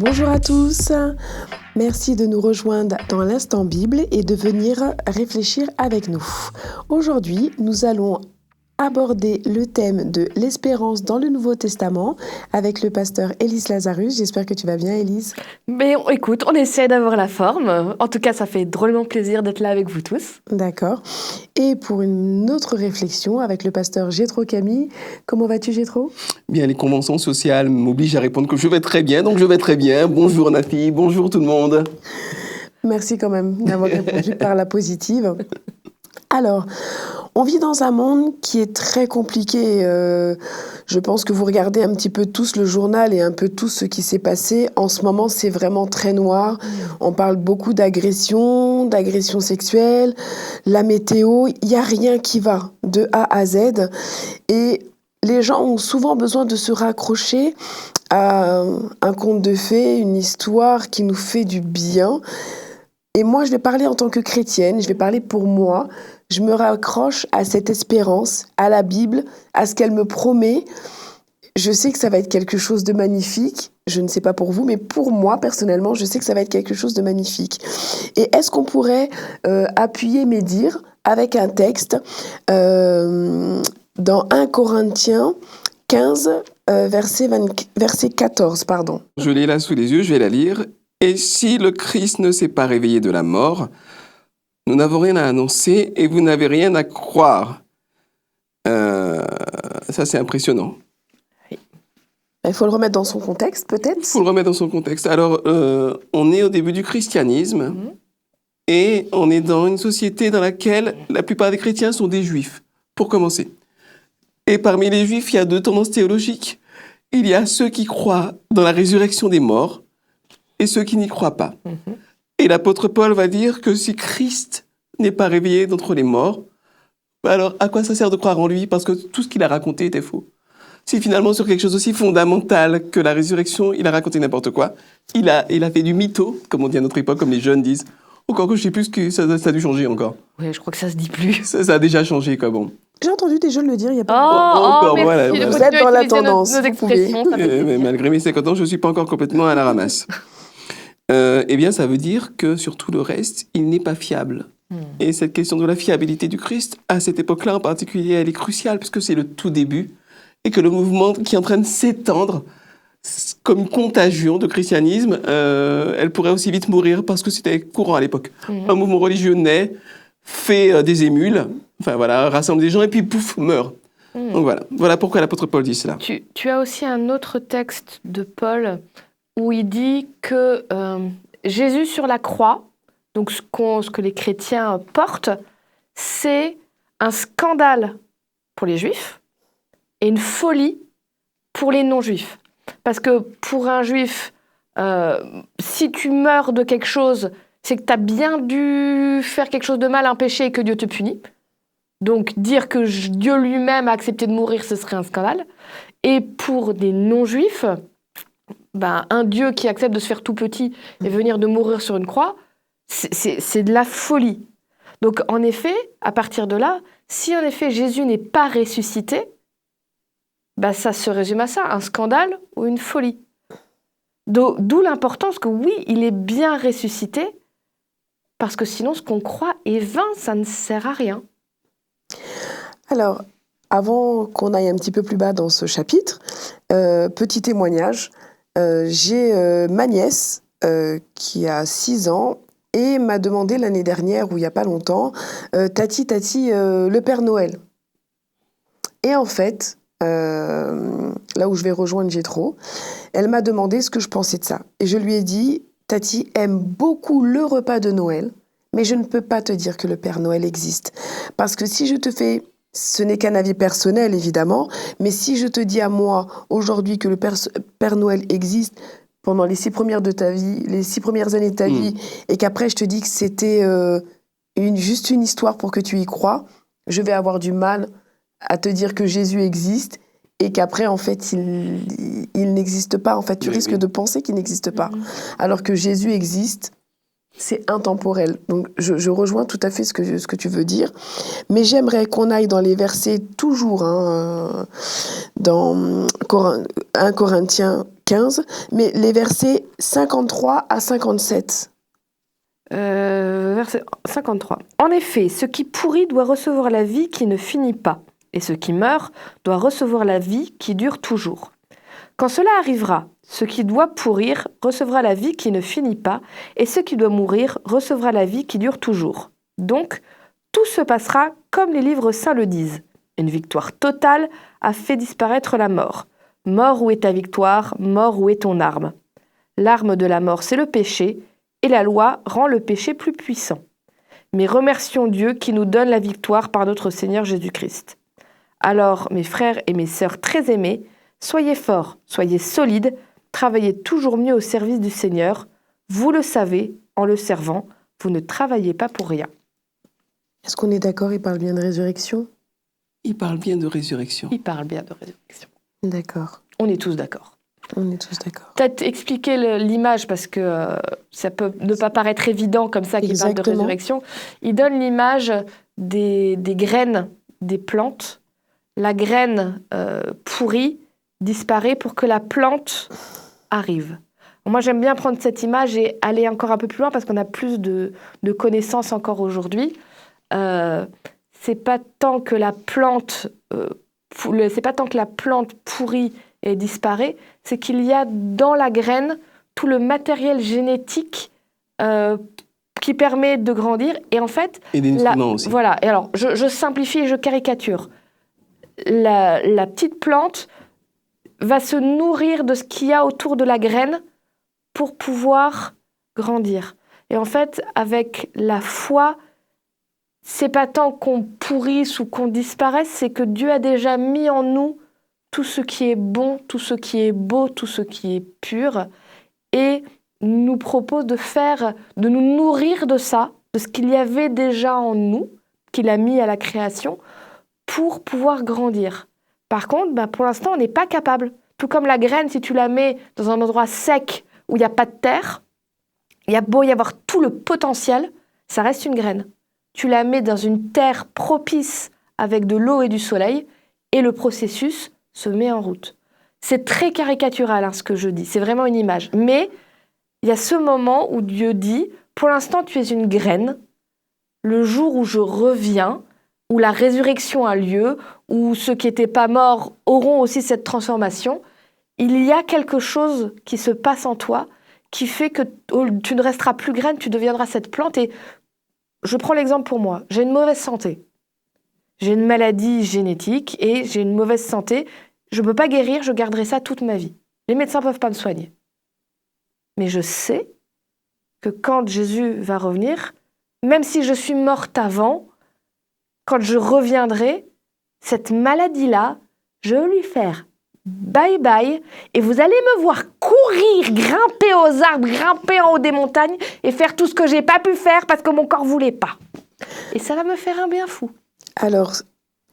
Bonjour à tous, merci de nous rejoindre dans l'Instant Bible et de venir réfléchir avec nous. Aujourd'hui, nous allons aborder le thème de l'espérance dans le Nouveau Testament avec le pasteur Élise Lazarus. J'espère que tu vas bien, Élise. Mais écoute, on essaie d'avoir la forme. En tout cas, ça fait drôlement plaisir d'être là avec vous tous. D'accord. Et pour une autre réflexion avec le pasteur Jétro Camille. Comment vas-tu, Jétro ? Bien, les conventions sociales m'obligent à répondre que je vais très bien, donc je vais très bien. Bonjour Nafi, bonjour tout le monde. Merci quand même d'avoir répondu par la positive. Alors, on vit dans un monde qui est très compliqué. Je pense que vous regardez un petit peu tous le journal et un peu tout ce qui s'est passé. En ce moment, c'est vraiment très noir. On parle beaucoup d'agression sexuelle, la météo. Il n'y a rien qui va de A à Z. Et les gens ont souvent besoin de se raccrocher à un conte de fées, une histoire qui nous fait du bien. Et moi, je vais parler en tant que chrétienne, je vais parler pour moi. Je me raccroche à cette espérance, à la Bible, à ce qu'elle me promet. Je sais que ça va être quelque chose de magnifique. Je ne sais pas pour vous, mais pour moi, personnellement, je sais que ça va être quelque chose de magnifique. Et est-ce qu'on pourrait appuyer mes dires avec un texte dans 1 Corinthiens 15, verset 14, pardon. Je l'ai là sous les yeux, je vais la lire. Et si le Christ ne s'est pas réveillé de la mort, nous n'avons rien à annoncer et vous n'avez rien à croire. Ça, c'est impressionnant. Il faut le remettre dans son contexte, peut-être. Il faut le remettre dans son contexte. Alors, on est au début du christianisme et on est dans une société dans laquelle la plupart des chrétiens sont des juifs, pour commencer. Et parmi les juifs, il y a deux tendances théologiques. Il y a ceux qui croient dans la résurrection des morts et ceux qui n'y croient pas. Et l'apôtre Paul va dire que si Christ n'est pas réveillé d'entre les morts, alors à quoi ça sert de croire en lui ? Parce que tout ce qu'il a raconté était faux. Si finalement sur quelque chose aussi fondamental que la résurrection, il a raconté n'importe quoi, il a fait du mytho, comme on dit à notre époque, comme les jeunes disent. Encore que je sais plus ce que ça a dû changer encore. Oui, je crois que ça se dit plus. Ça a déjà changé, quoi, bon. J'ai entendu des jeunes le dire il n'y a pas encore, merci. voilà. Vous êtes dans la tendance. Nos expressions, ça fait Mais plaisir. malgré mes 50 ans, je ne suis pas encore complètement à la ramasse. Eh bien, ça veut dire que sur tout le reste, il n'est pas fiable. Et cette question de la fiabilité du Christ, à cette époque-là en particulier, elle est cruciale, puisque c'est le tout début, et que le mouvement qui est en train de s'étendre comme une contagion de christianisme, elle pourrait aussi vite mourir, parce que c'était courant à l'époque. Un mouvement religieux naît, fait des émules, enfin voilà, rassemble des gens, et puis pouf, meurt. Donc voilà pourquoi l'apôtre Paul dit cela. Tu as aussi un autre texte de Paul où il dit que Jésus sur la croix, donc ce que les chrétiens portent, c'est un scandale pour les juifs et une folie pour les non-juifs. Parce que pour un juif, si tu meurs de quelque chose, c'est que tu as bien dû faire quelque chose de mal, un péché, et que Dieu te punit. Donc dire que Dieu lui-même a accepté de mourir, ce serait un scandale. Et pour des non-juifs, un Dieu qui accepte de se faire tout petit et venir de mourir sur une croix, c'est de la folie. Donc en effet, à partir de là, si en effet Jésus n'est pas ressuscité, ça se résume à ça, un scandale ou une folie. D'où l'importance que oui, il est bien ressuscité, parce que sinon ce qu'on croit est vain, ça ne sert à rien. Alors, avant qu'on aille un petit peu plus bas dans ce chapitre, petit témoignage, j'ai ma nièce qui a 6 ans et m'a demandé l'année dernière, ou il n'y a pas longtemps, Tati, le Père Noël. Et en fait, là où je vais rejoindre Jétro, elle m'a demandé ce que je pensais de ça. Et je lui ai dit, Tati aime beaucoup le repas de Noël, mais je ne peux pas te dire que le Père Noël existe. Parce que si je te fais... Ce n'est qu'un avis personnel, évidemment, mais si je te dis à moi, aujourd'hui, que le Père Noël existe pendant les 6 premières de ta vie, les 6 premières années de ta vie, et qu'après je te dis que c'était juste une histoire pour que tu y crois, je vais avoir du mal à te dire que Jésus existe, et qu'après, en fait, il n'existe pas. En fait, tu risques de penser qu'il n'existe pas. Alors que Jésus existe, c'est intemporel. Donc, je rejoins tout à fait ce que tu veux dire. Mais j'aimerais qu'on aille dans les versets toujours, dans 1 Corinthiens 15, mais les versets 53 à 57. Verset 53. En effet, ce qui pourrit doit recevoir la vie qui ne finit pas, et ce qui meurt doit recevoir la vie qui dure toujours. Quand cela arrivera, ce qui doit pourrir recevra la vie qui ne finit pas, et ce qui doit mourir recevra la vie qui dure toujours. Donc, tout se passera comme les livres saints le disent. Une victoire totale a fait disparaître la mort. Mort, où est ta victoire? Mort, où est ton arme? L'arme de la mort, c'est le péché, et la loi rend le péché plus puissant. Mais remercions Dieu qui nous donne la victoire par notre Seigneur Jésus-Christ. Alors, mes frères et mes sœurs très aimés, soyez forts, soyez solides, travaillez toujours mieux au service du Seigneur. Vous le savez, en le servant, vous ne travaillez pas pour rien. Est-ce qu'on est d'accord, il parle bien de résurrection? Il parle bien de résurrection. Il parle bien de résurrection. D'accord. On est tous d'accord. On est tous d'accord. Peut-être expliquer l'image parce que ça peut ne pas paraître évident comme ça qu'il parle de Exactement. résurrection. Il donne l'image des graines des plantes. La graine pourrie disparaît pour que la plante arrive. Moi, j'aime bien prendre cette image et aller encore un peu plus loin parce qu'on a plus de connaissances encore aujourd'hui. C'est pas tant que la plante pourrit et disparaît, c'est qu'il y a dans la graine tout le matériel génétique qui permet de grandir. Et en fait, Et des nutriments aussi. Voilà. Et alors, je simplifie et je caricature. La petite plante va se nourrir de ce qu'il y a autour de la graine pour pouvoir grandir. Et en fait, avec la foi, c'est pas tant qu'on pourrisse ou qu'on disparaisse, c'est que Dieu a déjà mis en nous tout ce qui est bon, tout ce qui est beau, tout ce qui est pur, et nous propose de nous nourrir de ça, de ce qu'il y avait déjà en nous, qu'il a mis à la création, pour pouvoir grandir. Par contre, pour l'instant, on n'est pas capable. Tout comme la graine, si tu la mets dans un endroit sec où il n'y a pas de terre, il y a beau y avoir tout le potentiel, ça reste une graine. Tu la mets dans une terre propice avec de l'eau et du soleil, et le processus se met en route. C'est très caricatural ce que je dis, c'est vraiment une image. Mais il y a ce moment où Dieu dit, pour l'instant tu es une graine, le jour où je reviens, où la résurrection a lieu, où ceux qui n'étaient pas morts auront aussi cette transformation, il y a quelque chose qui se passe en toi qui fait que tu ne resteras plus graine, tu deviendras cette plante. Et je prends l'exemple pour moi, j'ai une mauvaise santé. J'ai une maladie génétique et j'ai une mauvaise santé. Je ne peux pas guérir, je garderai ça toute ma vie. Les médecins ne peuvent pas me soigner. Mais je sais que quand Jésus va revenir, même si je suis morte avant, quand je reviendrai, cette maladie-là, je vais lui faire bye-bye et vous allez me voir courir, grimper aux arbres, grimper en haut des montagnes et faire tout ce que je n'ai pas pu faire parce que mon corps ne voulait pas. Et ça va me faire un bien fou. Alors,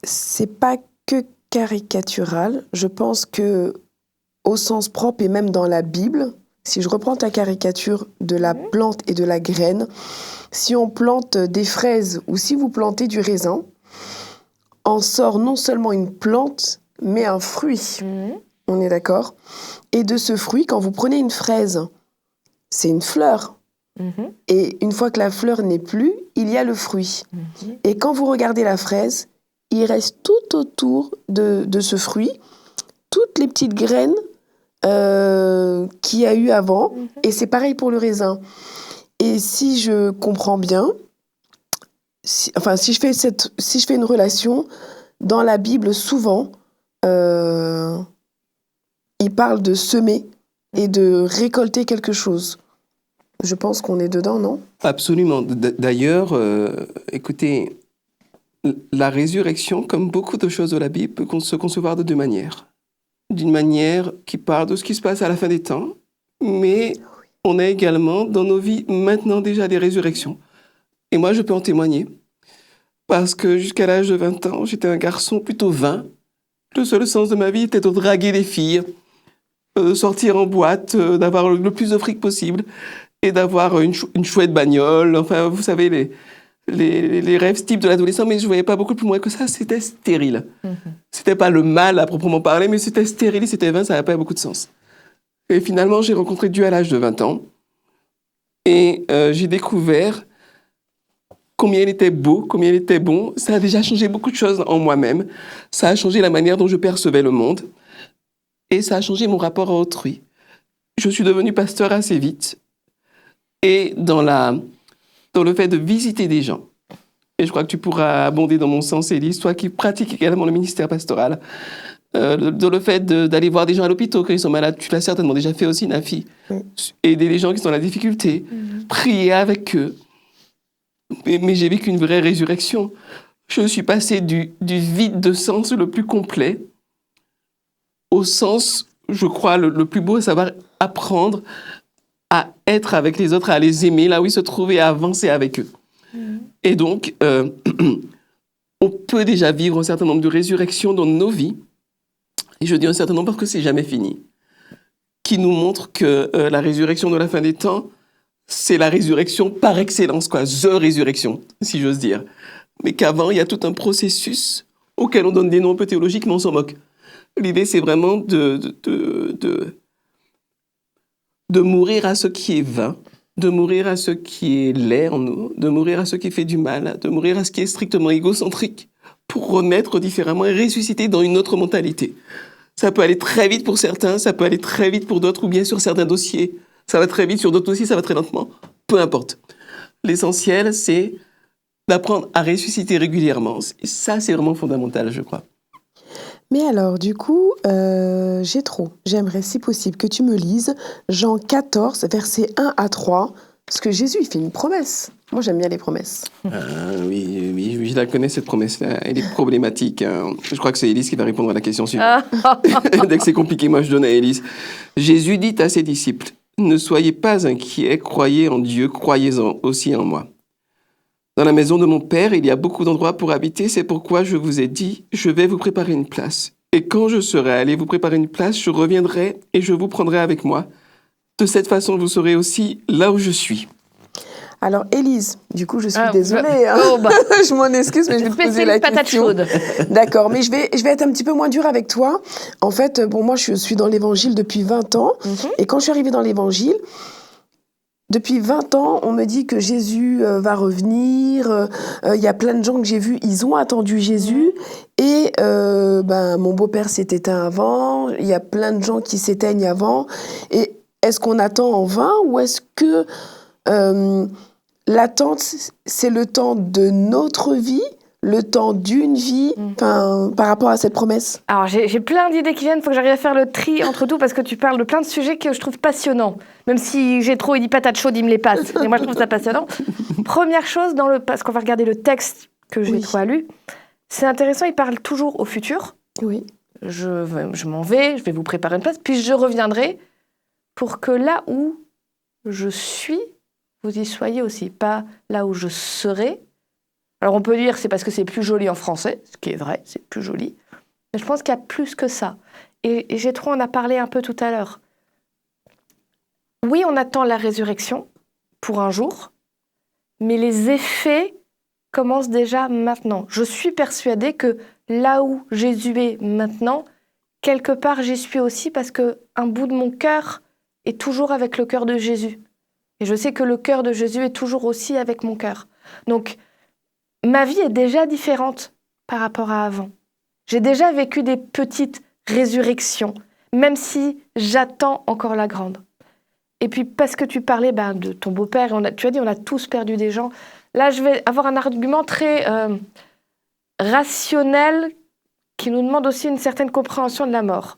c'est pas que caricatural. Je pense que, au sens propre et même dans la Bible, si je reprends ta caricature de la plante et de la graine, si on plante des fraises ou si vous plantez du raisin, en sort non seulement une plante, mais un fruit. On est d'accord? Et de ce fruit, quand vous prenez une fraise, c'est une fleur. Et une fois que la fleur n'est plus, il y a le fruit. Et quand vous regardez la fraise, il reste tout autour de ce fruit, toutes les petites graines qu'il y a eu avant. Et c'est pareil pour le raisin. Et si je comprends bien, si je fais une relation, dans la Bible, souvent, il parle de semer et de récolter quelque chose. Je pense qu'on est dedans, non? Absolument. D'ailleurs, écoutez, la résurrection, comme beaucoup de choses de la Bible, peut se concevoir de deux manières. D'une manière qui parle de ce qui se passe à la fin des temps, mais on a également dans nos vies maintenant déjà des résurrections. Et moi, je peux en témoigner. Parce que jusqu'à l'âge de 20 ans, j'étais un garçon plutôt vain. Le seul sens de ma vie était de draguer des filles, sortir en boîte, d'avoir le plus de fric possible et d'avoir une chouette bagnole. Enfin, vous savez, les rêves types de l'adolescent, mais je ne voyais pas beaucoup plus loin que ça. C'était stérile. C'était pas le mal à proprement parler, mais c'était stérile, c'était vain, ça n'avait pas beaucoup de sens. Et finalement, j'ai rencontré Dieu à l'âge de 20 ans. Et j'ai découvert combien il était beau, combien il était bon. Ça a déjà changé beaucoup de choses en moi-même. Ça a changé la manière dont je percevais le monde. Et ça a changé mon rapport à autrui. Je suis devenu pasteur assez vite. Et dans le fait de visiter des gens. Et je crois que tu pourras abonder dans mon sens, Élise, toi qui pratiques également le ministère pastoral. Dans le fait d'aller voir des gens à l'hôpital quand ils sont malades. Tu l'as certainement déjà fait aussi, Nafi. Oui. Aider les gens qui sont dans la difficulté. Prier avec eux. Mais j'ai vécu une vraie résurrection. Je suis passé du vide de sens le plus complet au sens, je crois, le plus beau, à savoir apprendre à être avec les autres, à les aimer là où ils se trouvent et à avancer avec eux. Et donc, on peut déjà vivre un certain nombre de résurrections dans nos vies. Et je dis un certain nombre parce que c'est jamais fini. Qui nous montre que la résurrection de la fin des temps, c'est la résurrection par excellence, quoi. The résurrection, si j'ose dire. Mais qu'avant, il y a tout un processus auquel on donne des noms un peu théologiques, mais on s'en moque. L'idée, c'est vraiment de mourir à ce qui est vain, de mourir à ce qui est laid en nous, de mourir à ce qui fait du mal, de mourir à ce qui est strictement égocentrique, pour renaître différemment et ressusciter dans une autre mentalité. Ça peut aller très vite pour certains, ça peut aller très vite pour d'autres, ou bien sur certains dossiers. Ça va très vite, sur d'autres dossiers, ça va très lentement. Peu importe. L'essentiel, c'est d'apprendre à ressusciter régulièrement. Et ça, c'est vraiment fondamental, je crois. Mais alors, du coup, j'aimerais, si possible, que tu me lises Jean 14, versets 1 à 3, parce que Jésus, il fait une promesse. Moi, j'aime bien les promesses. Oui, je la connais, cette promesse-là. Elle est problématique. Je crois que c'est Élise qui va répondre à la question suivante. Dès que c'est compliqué, moi, je donne à Élise. Jésus dit à ses disciples, « Ne soyez pas inquiets, croyez en Dieu, croyez-en aussi en moi. Dans la maison de mon Père, il y a beaucoup d'endroits pour habiter, c'est pourquoi je vous ai dit, je vais vous préparer une place. Et quand je serai allé vous préparer une place, je reviendrai et je vous prendrai avec moi. De cette façon, vous serez aussi là où je suis. » Alors, Élise, du coup, je suis désolée. Je m'en excuse, mais je vais te poser la question. Chaude. D'accord, mais je vais être un petit peu moins dure avec toi. En fait, moi, je suis dans l'Évangile depuis 20 ans. Et quand je suis arrivée dans l'Évangile, depuis 20 ans, on me dit que Jésus va revenir. Il y a plein de gens que j'ai vus, ils ont attendu Jésus. Et mon beau-père s'est éteint avant. Il y a plein de gens qui s'éteignent avant. Et est-ce qu'on attend en vain ou est-ce que l'attente, c'est le temps de notre vie, le temps d'une vie, par rapport à cette promesse? Alors, j'ai plein d'idées qui viennent. Il faut que j'arrive à faire le tri entre tout parce que tu parles de plein de sujets que je trouve passionnants. Même si j'ai trop, il dit patates chaudes, il me les passe. Et moi, je trouve ça passionnant. Première chose, parce qu'on va regarder le texte que j'ai trop lu, c'est intéressant, il parle toujours au futur. Oui. Je m'en vais, je vais vous préparer une place, puis je reviendrai pour que là où je suis, vous y soyez aussi, pas là où je serai. Alors on peut dire c'est parce que c'est plus joli en français, ce qui est vrai, c'est plus joli. Mais je pense qu'il y a plus que ça. Et Gétro en a parlé un peu tout à l'heure. Oui, on attend la résurrection pour un jour, mais les effets commencent déjà maintenant. Je suis persuadée que là où Jésus est maintenant, quelque part j'y suis aussi parce qu'un bout de mon cœur est toujours avec le cœur de Jésus. Et je sais que le cœur de Jésus est toujours aussi avec mon cœur. Donc, ma vie est déjà différente par rapport à avant. J'ai déjà vécu des petites résurrections, même si j'attends encore la grande. Et puis, parce que tu parlais de ton beau-père, tu as dit on a tous perdu des gens. Là, je vais avoir un argument très rationnel qui nous demande aussi une certaine compréhension de la mort.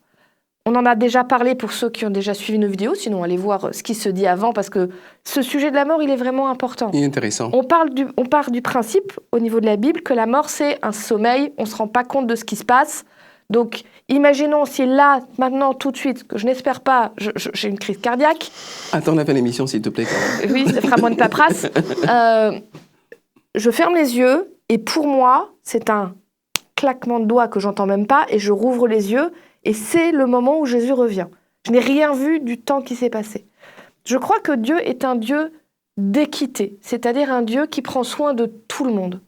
On en a déjà parlé pour ceux qui ont déjà suivi nos vidéos, sinon allez voir ce qui se dit avant, parce que ce sujet de la mort, il est vraiment important. Il est intéressant. On part du principe, au niveau de la Bible, que la mort, c'est un sommeil, on ne se rend pas compte de ce qui se passe. Donc, imaginons si là, maintenant, tout de suite, que je n'espère pas, j'ai une crise cardiaque. Attends la fin de l'émission, s'il te plaît. Oui, ça fera moins de paperasse. Je ferme les yeux, et pour moi, c'est un claquement de doigts que j'entends même pas, et je rouvre les yeux, et c'est le moment où Jésus revient. Je n'ai rien vu du temps qui s'est passé. Je crois que Dieu est un Dieu d'équité, c'est-à-dire un Dieu qui prend soin de tout le monde.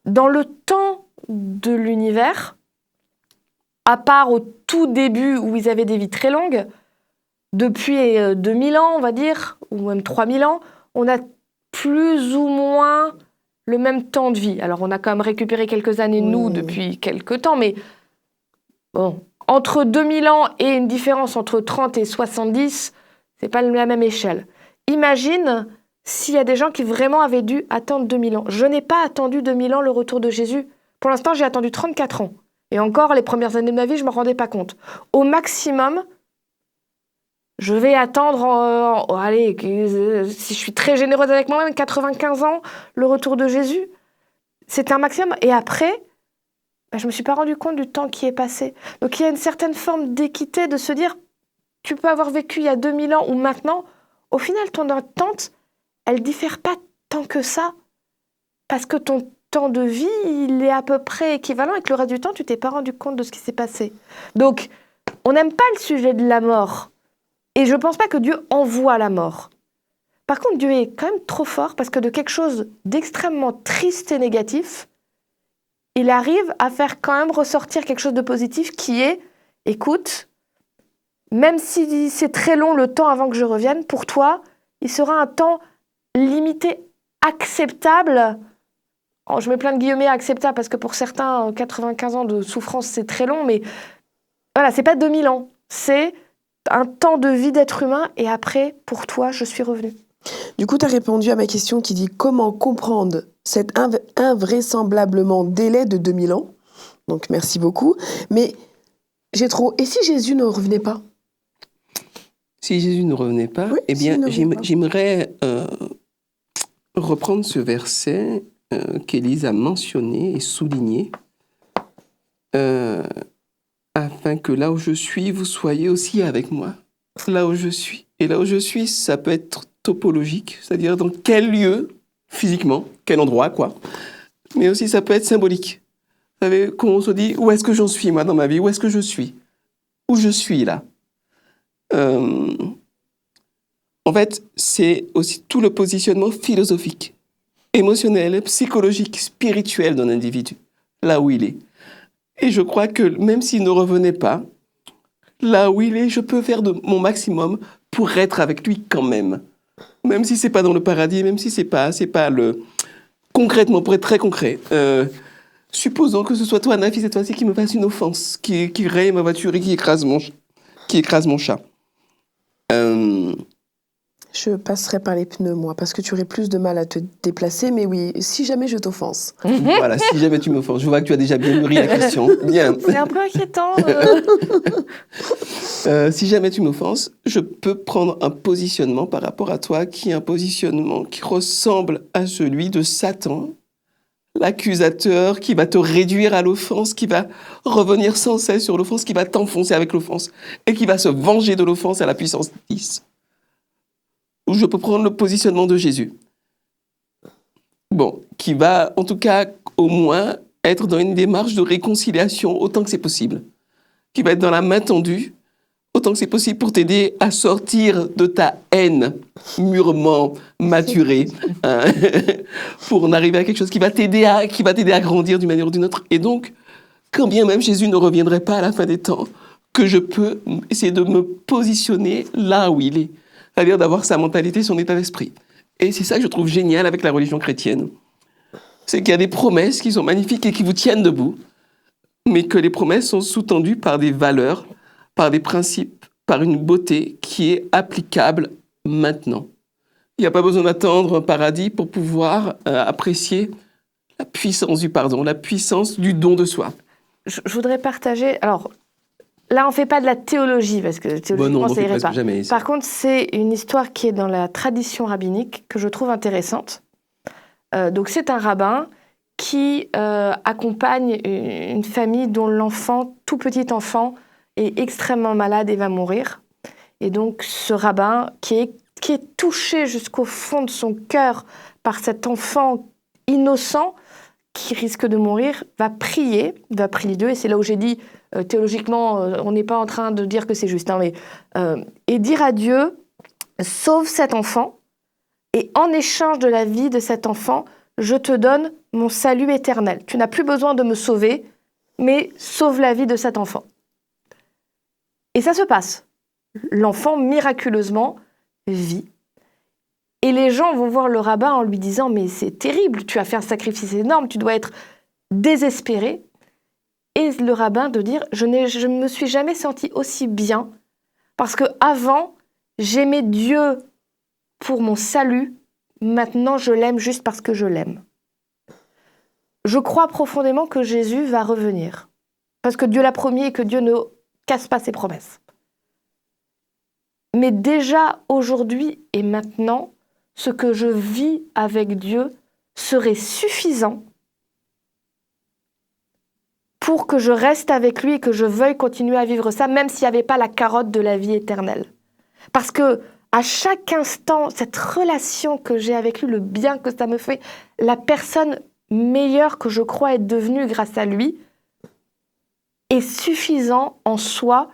Dans le temps de l'univers, à part au tout début où ils avaient des vies très longues, depuis 2000 ans, on va dire, ou même 3000 ans, on a plus ou moins le même temps de vie. Alors, on a quand même récupéré quelques années, nous, depuis quelques temps, mais bon, entre 2000 ans et une différence entre 30 et 70, c'est pas la même échelle. Imagine s'il y a des gens qui vraiment avaient dû attendre 2000 ans. Je n'ai pas attendu 2000 ans le retour de Jésus. Pour l'instant, j'ai attendu 34 ans. Et encore, les premières années de ma vie, je ne me rendais pas compte. Au maximum, je vais attendre, si je suis très généreuse avec moi-même, 95 ans, le retour de Jésus. C'est un maximum. Et après, je ne me suis pas rendu compte du temps qui est passé. Donc il y a une certaine forme d'équité de se dire, tu peux avoir vécu il y a 2000 ans ou maintenant, au final, ton attente, elle ne diffère pas tant que ça. Parce que ton temps de vie, il est à peu près équivalent et que le reste du temps, tu ne t'es pas rendu compte de ce qui s'est passé. Donc, on n'aime pas le sujet de la mort. Et je ne pense pas que Dieu envoie la mort. Par contre, Dieu est quand même trop fort parce que de quelque chose d'extrêmement triste et négatif, il arrive à faire quand même ressortir quelque chose de positif qui est, écoute, même si c'est très long le temps avant que je revienne, pour toi, il sera un temps limité, acceptable. Oh, je mets plein de guillemets acceptable parce que pour certains, 95 ans de souffrance, c'est très long, mais voilà, c'est pas 2000 ans. C'est un temps de vie d'être humain et après, pour toi, je suis revenu. Du coup, tu as répondu à ma question qui dit comment comprendre cet invraisemblablement délai de 2000 ans. Donc, merci beaucoup. Mais et si Jésus ne revenait pas? Si Jésus ne revenait pas, oui, j'aimerais reprendre ce verset qu'Élise a mentionné et souligné, afin que là où je suis, vous soyez aussi avec moi. Là où je suis. Et là où je suis, ça peut être topologique, c'est-à-dire dans quel lieu, physiquement, quel endroit, quoi. Mais aussi, ça peut être symbolique. Vous savez, quand on se dit, où est-ce que j'en suis, moi, dans ma vie? Où est-ce que je suis? Où je suis, là? En fait, c'est aussi tout le positionnement philosophique, émotionnel, psychologique, spirituel d'un individu, là où il est. Et je crois que même s'il ne revenait pas, là où il est, je peux faire de mon maximum pour être avec lui quand même. Même si c'est pas dans le paradis, même si c'est pas le... Concrètement, pour être très concret, supposons que ce soit toi, Nafi, cette fois-ci, qui me fasse une offense, qui raye ma voiture et qui écrase mon chat. Je passerai par les pneus, moi, parce que tu aurais plus de mal à te déplacer. Mais oui, si jamais je t'offense. Voilà, si jamais tu m'offenses. Je vois que tu as déjà bien mûri la question. Bien. C'est un peu inquiétant. Si jamais tu m'offenses, je peux prendre un positionnement par rapport à toi qui est un positionnement qui ressemble à celui de Satan, l'accusateur qui va te réduire à l'offense, qui va revenir sans cesse sur l'offense, qui va t'enfoncer avec l'offense et qui va se venger de l'offense à la puissance 10. Ou je peux prendre le positionnement de Jésus. Bon, qui va en tout cas au moins être dans une démarche de réconciliation autant que c'est possible. Qui va être dans la main tendue autant que c'est possible pour t'aider à sortir de ta haine mûrement maturée, hein, pour en arriver à quelque chose qui va t'aider à grandir d'une manière ou d'une autre. Et donc, quand bien même Jésus ne reviendrait pas à la fin des temps, que je peux essayer de me positionner là où il est. C'est-à-dire d'avoir sa mentalité, son état d'esprit. Et c'est ça que je trouve génial avec la religion chrétienne. C'est qu'il y a des promesses qui sont magnifiques et qui vous tiennent debout, mais que les promesses sont sous-tendues par des valeurs, par des principes, par une beauté qui est applicable maintenant. Il n'y a pas besoin d'attendre un paradis pour pouvoir apprécier la puissance du pardon, la puissance du don de soi. Je voudrais partager... Alors, là, on ne fait pas de la théologie, parce que théologiquement, ça irait pas. Jamais. Par contre, c'est une histoire qui est dans la tradition rabbinique, que je trouve intéressante. Donc, c'est un rabbin qui accompagne une famille dont l'enfant, tout petit enfant, est extrêmement malade et va mourir. Et donc, ce rabbin, qui est touché jusqu'au fond de son cœur par cet enfant innocent qui risque de mourir, va prier Dieu. Et c'est là où j'ai dit, théologiquement, on n'est pas en train de dire que c'est juste, hein, mais, et dire à Dieu, sauve cet enfant, et en échange de la vie de cet enfant, je te donne mon salut éternel. Tu n'as plus besoin de me sauver, mais sauve la vie de cet enfant. Et ça se passe. l'enfant miraculeusement vit. Et les gens vont voir le rabbin en lui disant « Mais c'est terrible, tu as fait un sacrifice énorme, tu dois être désespéré. » Et le rabbin de dire « Je ne me suis jamais senti aussi bien parce qu'avant, j'aimais Dieu pour mon salut, maintenant je l'aime juste parce que je l'aime. » Je crois profondément que Jésus va revenir parce que Dieu l'a promis et que Dieu ne casse pas ses promesses. Mais déjà aujourd'hui et maintenant, ce que je vis avec Dieu serait suffisant pour que je reste avec lui et que je veuille continuer à vivre ça, même s'il n'y avait pas la carotte de la vie éternelle. Parce que à chaque instant, cette relation que j'ai avec lui, le bien que ça me fait, la personne meilleure que je crois être devenue grâce à lui, est suffisant en soi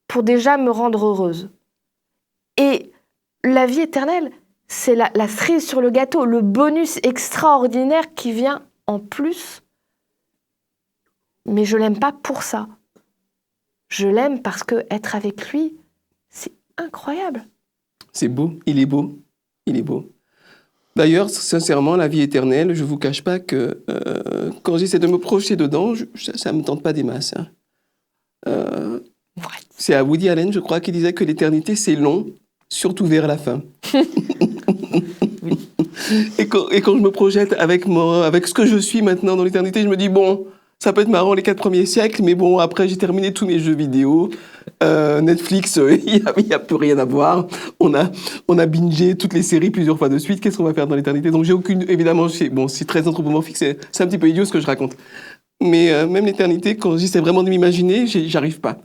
pour déjà me rendre heureuse. Et la vie éternelle, c'est la cerise sur le gâteau, le bonus extraordinaire qui vient en plus. Mais je l'aime pas pour ça. Je l'aime parce que être avec lui, c'est incroyable. C'est beau, il est beau, il est beau. D'ailleurs, sincèrement, la vie éternelle, je ne vous cache pas que quand j'essaie de me projeter dedans, ça ne me tente pas des masses. Hein. C'est à Woody Allen, je crois, qui disait que l'éternité, c'est long, surtout vers la fin. Oui. Et quand je me projette avec ce que je suis maintenant dans l'éternité, je me dis, bon, ça peut être marrant les 4 premiers siècles, mais bon, après, j'ai terminé tous mes jeux vidéo. Netflix, il n'y a plus rien à voir. On a bingé toutes les séries plusieurs fois de suite. Qu'est-ce qu'on va faire dans l'éternité? Donc, j'ai aucune... Évidemment, c'est très anthropomorphique, c'est un petit peu idiot ce que je raconte. Mais même l'éternité, quand j'essaie vraiment de m'imaginer, j'arrive pas.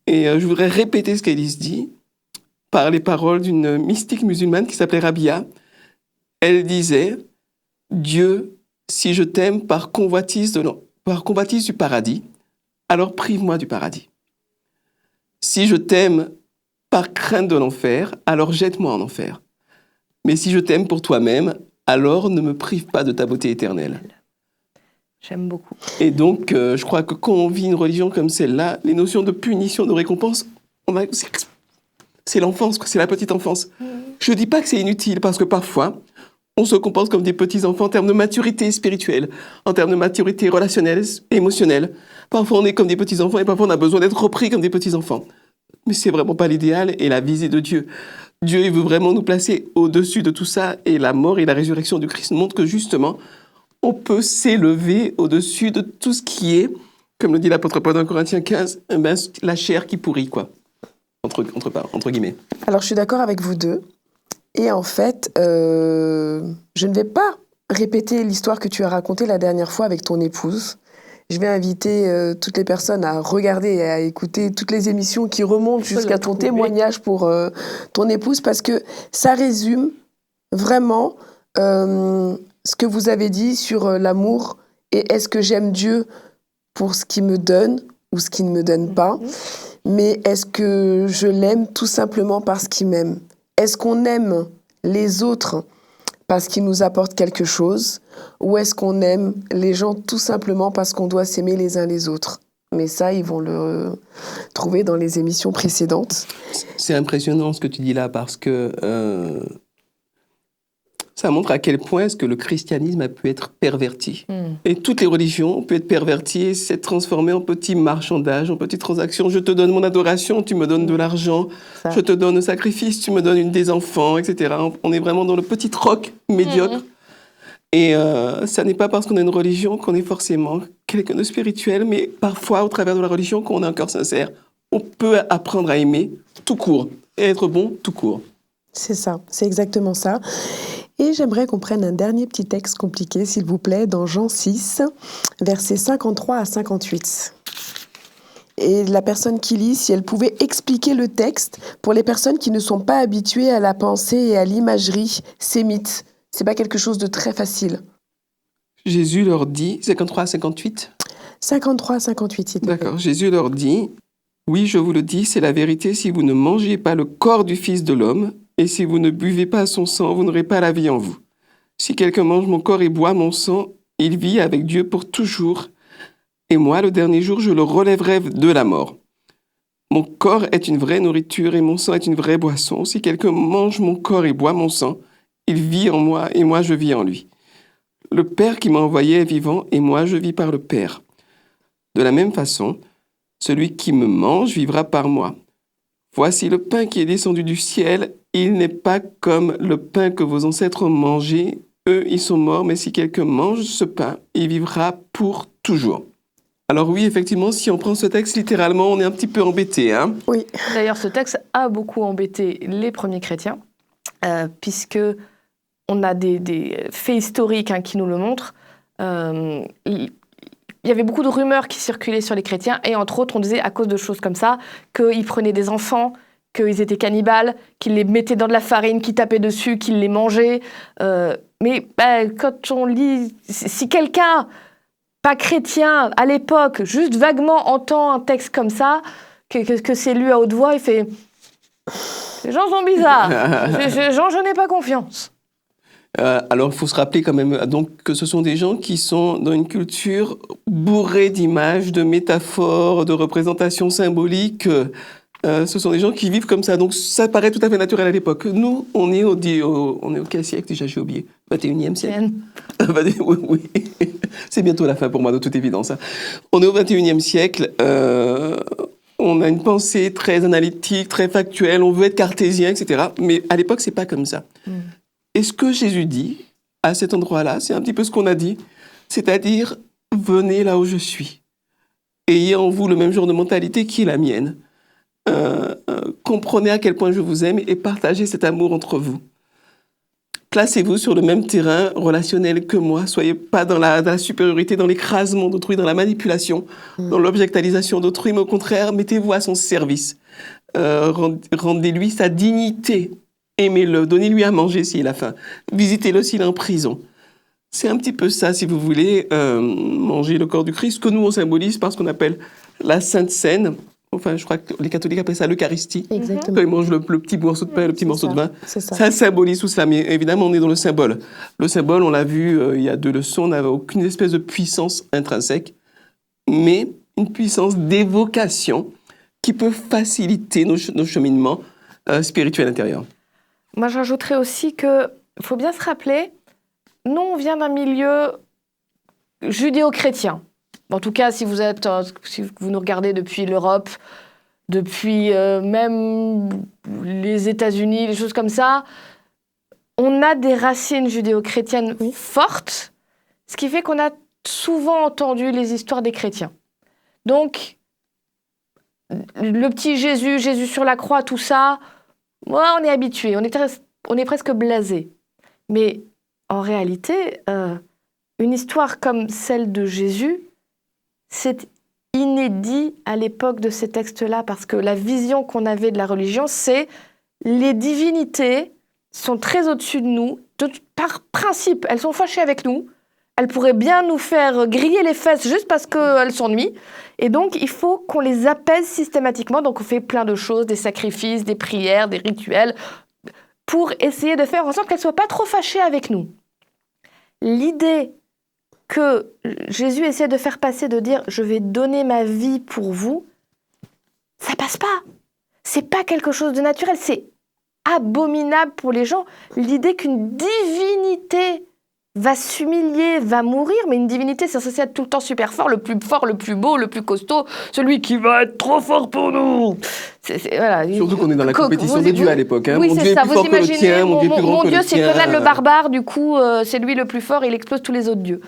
Et je voudrais répéter ce qu'Élise dit par les paroles d'une mystique musulmane qui s'appelait Rabia. Elle disait « Dieu, si je t'aime par convoitise du paradis, alors prive-moi du paradis. Si je t'aime par crainte de l'enfer, alors jette-moi en enfer. Mais si je t'aime pour toi-même, alors ne me prive pas de ta beauté éternelle. » J'aime beaucoup. Et donc, je crois que quand on vit une religion comme celle-là, les notions de punition, de récompense, c'est l'enfance, c'est la petite enfance. Je ne dis pas que c'est inutile, parce que parfois, on se comporte comme des petits enfants en termes de maturité spirituelle, en termes de maturité relationnelle, émotionnelle. Parfois, on est comme des petits enfants et parfois, on a besoin d'être repris comme des petits enfants. Mais c'est vraiment pas l'idéal et la visée de Dieu. Dieu, il veut vraiment nous placer au-dessus de tout ça et la mort et la résurrection du Christ montrent que justement, on peut s'élever au-dessus de tout ce qui est, comme le dit l'apôtre Paul dans Corinthiens 15, la chair qui pourrit, quoi, entre guillemets. Alors, je suis d'accord avec vous deux. Et en fait, je ne vais pas répéter l'histoire que tu as racontée la dernière fois avec ton épouse. Je vais inviter toutes les personnes à regarder et à écouter toutes les émissions qui remontent jusqu'à ton témoignage pour ton épouse, parce que ça résume vraiment ce que vous avez dit sur l'amour et est-ce que j'aime Dieu pour ce qu'il me donne ou ce qu'il ne me donne pas, mais est-ce que je l'aime tout simplement parce qu'il m'aime? Est-ce qu'on aime les autres parce qu'ils nous apportent quelque chose, ou est-ce qu'on aime les gens tout simplement parce qu'on doit s'aimer les uns les autres? Mais ça, ils vont le trouver dans les émissions précédentes. C'est impressionnant ce que tu dis là, parce que ça montre à quel point est-ce que le christianisme a pu être perverti. Et toutes les religions ont pu être perverties et s'être transformées en petits marchandages, en petites transactions. Je te donne mon adoration, tu me donnes de l'argent. Ça. Je te donne un sacrifice, tu me donnes des enfants, etc. On est vraiment dans le petit troc médiocre. Et ça n'est pas parce qu'on a une religion qu'on est forcément quelqu'un de spirituel, mais parfois, au travers de la religion, quand on a un cœur sincère, on peut apprendre à aimer tout court et être bon tout court. C'est ça, c'est exactement ça. Et j'aimerais qu'on prenne un dernier petit texte compliqué, s'il vous plaît, dans Jean 6, versets 53 à 58. Et la personne qui lit, si elle pouvait expliquer le texte pour les personnes qui ne sont pas habituées à la pensée et à l'imagerie sémite. C'est pas quelque chose de très facile. Jésus leur dit, 53 à 58 ? 53 à 58, s'il te plaît. D'accord, Jésus leur dit, « Oui, je vous le dis, c'est la vérité, si vous ne mangez pas le corps du Fils de l'homme, et si vous ne buvez pas son sang, vous n'aurez pas la vie en vous. Si quelqu'un mange mon corps et boit mon sang, il vit avec Dieu pour toujours. Et moi, le dernier jour, je le relèverai de la mort. Mon corps est une vraie nourriture et mon sang est une vraie boisson. Si quelqu'un mange mon corps et boit mon sang, il vit en moi et moi je vis en lui. Le Père qui m'a envoyé est vivant et moi je vis par le Père. De la même façon, celui qui me mange vivra par moi. Voici le pain qui est descendu du ciel. Il n'est pas comme le pain que vos ancêtres ont mangé. Eux, ils sont morts, mais si quelqu'un mange ce pain, il vivra pour toujours. Alors oui, effectivement, si on prend ce texte littéralement, on est un petit peu embêté. Hein. Oui. D'ailleurs, ce texte a beaucoup embêté les premiers chrétiens, puisque on a des faits historiques qui nous le montrent. Il y avait beaucoup de rumeurs qui circulaient sur les chrétiens, et entre autres, on disait à cause de choses comme ça, qu'ils prenaient des enfants, qu'ils étaient cannibales, qu'ils les mettaient dans de la farine, qu'ils tapaient dessus, qu'ils les mangeaient. Mais quand on lit, si quelqu'un, pas chrétien, à l'époque, juste vaguement entend un texte comme ça, que c'est lu à haute voix, il fait « Les gens sont bizarres, je n'ai pas confiance ». Alors, il faut se rappeler quand même donc, que ce sont des gens qui sont dans une culture bourrée d'images, de métaphores, de représentations symboliques. Ce sont des gens qui vivent comme ça. Donc, ça paraît tout à fait naturel à l'époque. Nous, on est au quel siècle déjà, j'ai oublié 21e siècle. Oui. C'est bientôt la fin pour moi, de toute évidence. On est au 21e siècle. On a une pensée très analytique, très factuelle. On veut être cartésien, etc. Mais à l'époque, c'est pas comme ça. Et ce que Jésus dit à cet endroit-là, c'est un petit peu ce qu'on a dit, c'est-à-dire « venez là où je suis ». Ayez en vous le même genre de mentalité qui est la mienne. Comprenez à quel point je vous aime et partagez cet amour entre vous. Placez-vous sur le même terrain relationnel que moi. Soyez pas dans la supériorité, dans l'écrasement d'autrui, dans la manipulation, dans l'objectalisation d'autrui, mais au contraire, mettez-vous à son service. Rendez-lui sa dignité. Aimez-le, donnez-lui à manger s'il a faim. Visitez-le s'il est en prison. C'est un petit peu ça, si vous voulez, manger le corps du Christ, que nous, on symbolise par ce qu'on appelle la Sainte Seine. Enfin, je crois que les catholiques appellent ça l'Eucharistie. Exactement. Quand ils mangent le petit morceau de pain, le petit morceau de vin. C'est ça. Ça symbolise tout cela. Mais évidemment, on est dans le symbole. Le symbole, on l'a vu, il y a 2 leçons, on n'avait aucune espèce de puissance intrinsèque, mais une puissance d'évocation qui peut faciliter nos cheminements spirituels intérieurs. Moi, je rajouterais aussi qu'il faut bien se rappeler, nous, on vient d'un milieu judéo-chrétien. En tout cas, si vous nous regardez depuis l'Europe, depuis même les États-Unis, les choses comme ça, on a des racines judéo-chrétiennes fortes, ce qui fait qu'on a souvent entendu les histoires des chrétiens. Donc, le petit Jésus sur la croix, tout ça, on est habitué, on est presque blasé. Mais en réalité, une histoire comme celle de Jésus, c'est inédit à l'époque de ces textes-là, parce que la vision qu'on avait de la religion, c'est les divinités sont très au-dessus de nous. Par principe, elles sont fâchées avec nous. Elles pourraient bien nous faire griller les fesses juste parce qu'elles s'ennuient. Et donc, il faut qu'on les apaise systématiquement. Donc, on fait plein de choses, des sacrifices, des prières, des rituels, pour essayer de faire en sorte qu'elles ne soient pas trop fâchées avec nous. L'idée que Jésus essaie de faire passer, de dire « je vais donner ma vie pour vous », ça passe pas. C'est pas quelque chose de naturel, c'est abominable pour les gens. L'idée qu'une divinité va s'humilier, va mourir, mais une divinité, c'est censé être tout le temps super fort, le plus beau, le plus costaud, celui qui va être trop fort pour nous. Voilà. Surtout qu'on est dans la compétition des dieux à l'époque. Hein. Oui, mon c'est Dieu ça. est plus fort que le tien, mon Dieu est plus grand que le tien. Mon Dieu, c'est Conan le barbare, du coup, c'est lui le plus fort, il explose tous les autres dieux.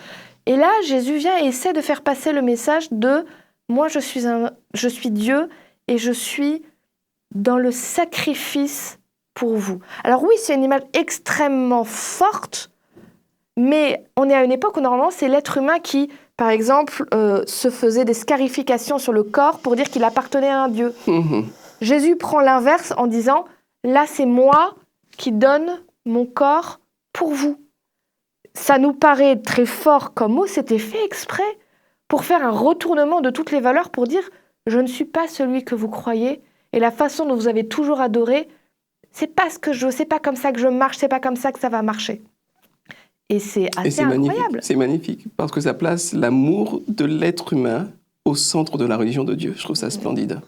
Et là, Jésus vient et essaie de faire passer le message de « moi, je suis Dieu et je suis dans le sacrifice pour vous ». Alors oui, c'est une image extrêmement forte, mais on est à une époque où normalement, c'est l'être humain qui, par exemple, se faisait des scarifications sur le corps pour dire qu'il appartenait à un dieu. Jésus prend l'inverse en disant « là, c'est moi qui donne mon corps pour vous ». Ça nous paraît très fort comme mot, c'était fait exprès pour faire un retournement de toutes les valeurs, pour dire « je ne suis pas celui que vous croyez et la façon dont vous avez toujours adoré, c'est pas ce que je veux, c'est pas comme ça que je marche, c'est pas comme ça que ça va marcher ». Et c'est assez incroyable. C'est magnifique, parce que ça place l'amour de l'être humain au centre de la religion de Dieu. Je trouve ça splendide.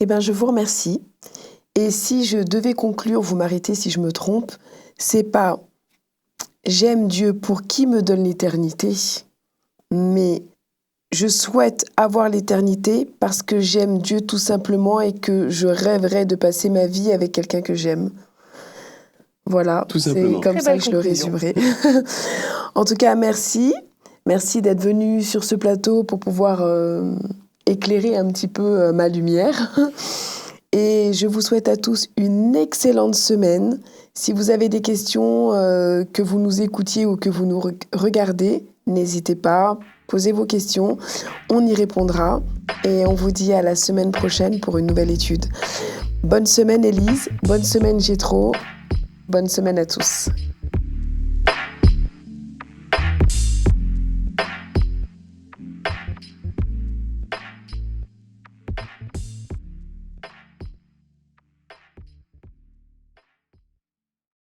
Eh bien, je vous remercie. Et si je devais conclure, vous m'arrêtez si je me trompe, c'est pas j'aime Dieu pour qui me donne l'éternité, mais je souhaite avoir l'éternité parce que j'aime Dieu tout simplement et que je rêverais de passer ma vie avec quelqu'un que j'aime. Voilà, Tout c'est simplement. comme Très ça belle que je le conclusion. résumerai. En tout cas, merci. Merci d'être venu sur ce plateau pour pouvoir éclairer un petit peu ma lumière. Et je vous souhaite à tous une excellente semaine. Si vous avez des questions, que vous nous écoutiez ou que vous nous regardez, n'hésitez pas, posez vos questions, on y répondra. Et on vous dit à la semaine prochaine pour une nouvelle étude. Bonne semaine Élise, bonne semaine Gétro, bonne semaine à tous.